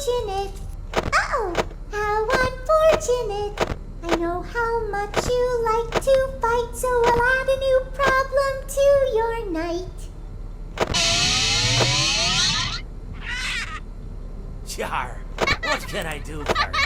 unfortunate. Oh, how unfortunate. I know how much you like to fight, so I'll add a new problem to your night. Char, what can I do for you?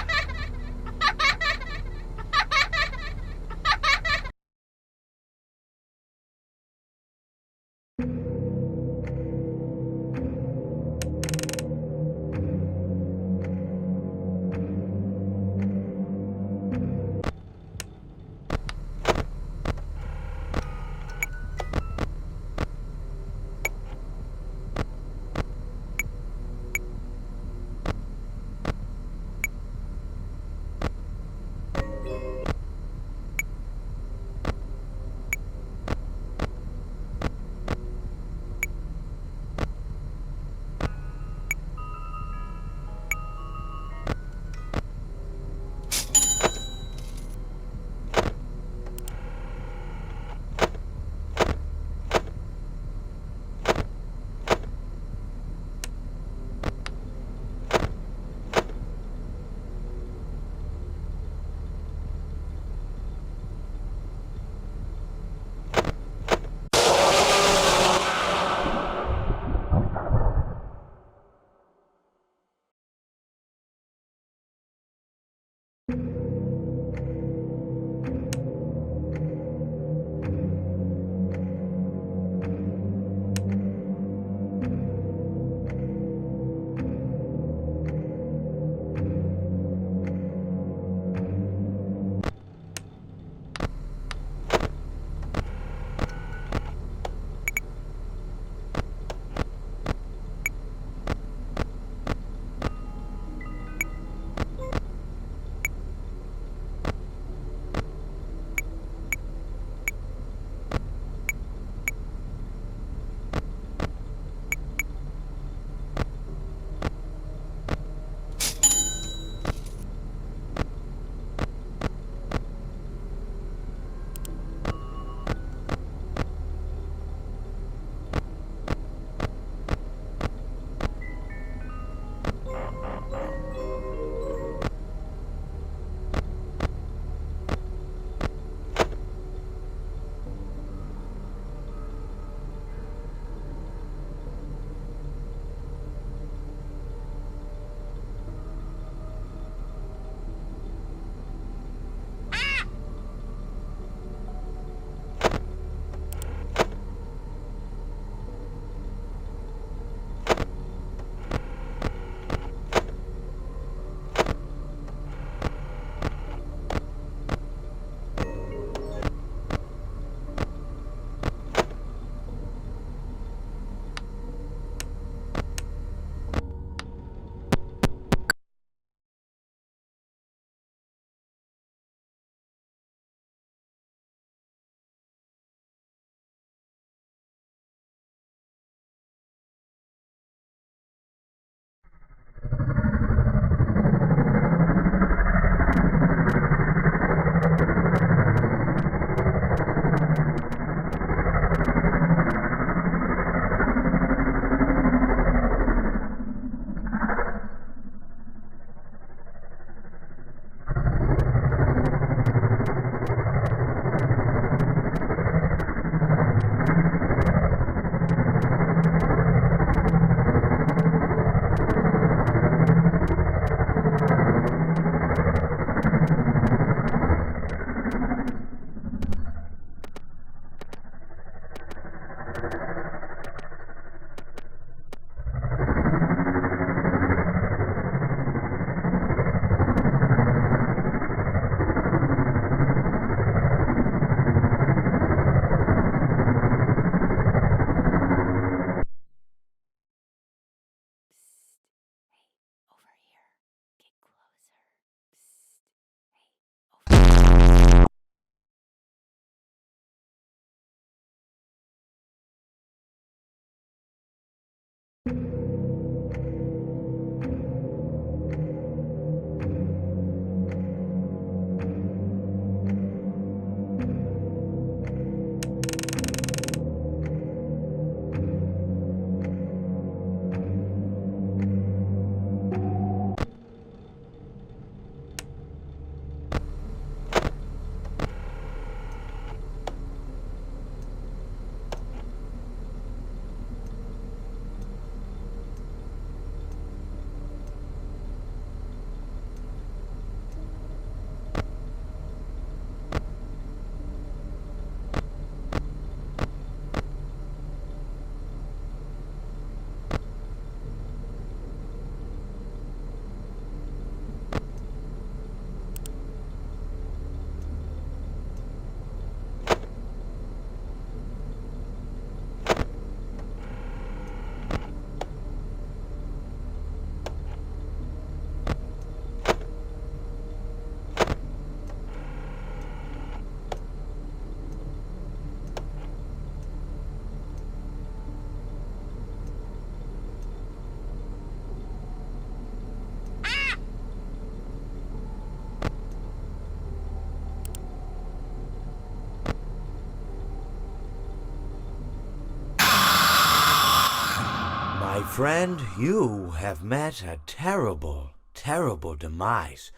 Friend, you have met a terrible, terrible demise.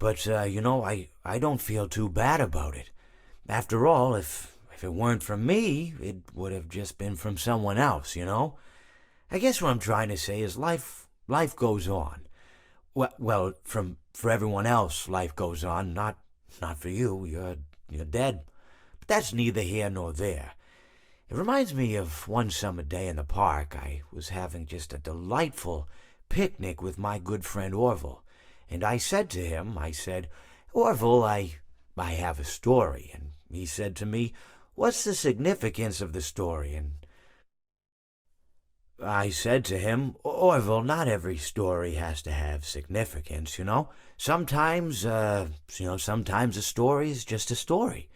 But, I don't feel too bad about it. After all, if it weren't from me, it would have just been from someone else, you know? I guess what I'm trying to say is life goes on. Well, for everyone else, life goes on, not for you. You're dead. But that's neither here nor there. It reminds me of one summer day in the park. I was having just a delightful picnic with my good friend Orville. And I said to him, Orville, I have a story. And he said to me, what's the significance of the story? And I said to him, Orville, not every story has to have significance, you know? Sometimes a story is just a story.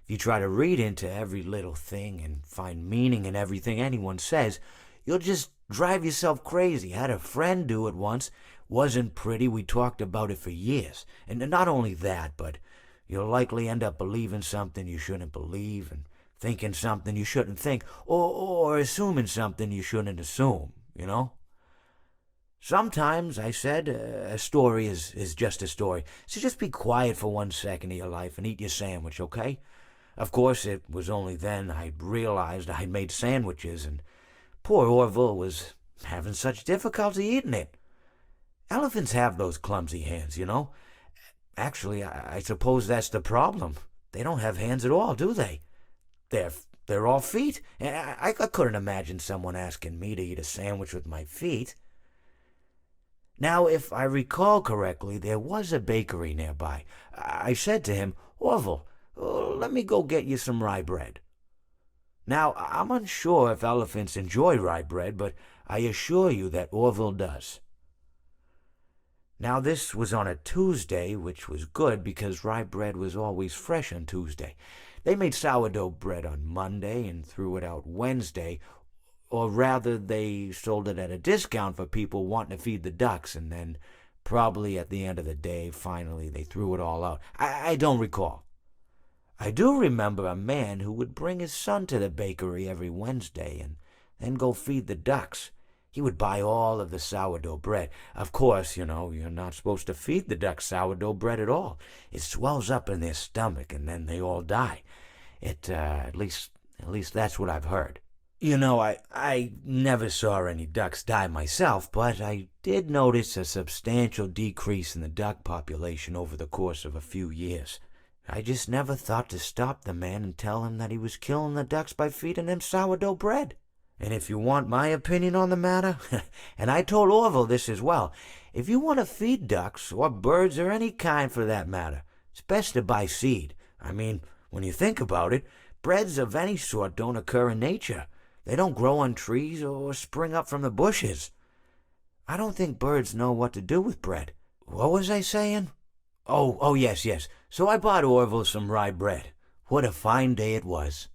If you try to read into every little thing and find meaning in everything anyone says, you'll just drive yourself crazy. Had a friend do it once. Wasn't pretty. We talked about it for years. And not only that, but you'll likely end up believing something you shouldn't believe and thinking something you shouldn't think, or assuming something you shouldn't assume, you know? Sometimes, I said, a story is just a story. So just be quiet for 1 second of your life and eat your sandwich, okay? Of course, it was only then I realized I'd made sandwiches, and poor Orville was having such difficulty eating it. Elephants have those clumsy hands, you know? Actually, I suppose that's the problem. They don't have hands at all, do they? They're all feet. I couldn't imagine someone asking me to eat a sandwich with my feet. Now, if I recall correctly, there was a bakery nearby. I said to him, Orville, let me go get you some rye bread. Now, I'm unsure if elephants enjoy rye bread, but I assure you that Orville does. Now, this was on a Tuesday, which was good because rye bread was always fresh on Tuesday. They made sourdough bread on Monday and threw it out Wednesday, or rather, they sold it at a discount for people wanting to feed the ducks, and then probably at the end of the day, finally, they threw it all out. I don't recall. I do remember a man who would bring his son to the bakery every Wednesday and then go feed the ducks. He would buy all of the sourdough bread. Of course, you're not supposed to feed the ducks sourdough bread at all. It swells up in their stomach and then they all die. At least that's what I've heard. I never saw any ducks die myself, but I did notice a substantial decrease in the duck population over the course of a few years. I just never thought to stop the man and tell him that he was killing the ducks by feeding them sourdough bread. And if you want my opinion on the matter, and I told Orville this as well, if you want to feed ducks, or birds, or any kind for that matter, it's best to buy seed. I mean, when you think about it, breads of any sort don't occur in nature. They don't grow on trees or spring up from the bushes. I don't think birds know what to do with bread. What was I saying? Oh, yes. So I bought Orville some rye bread. What a fine day it was.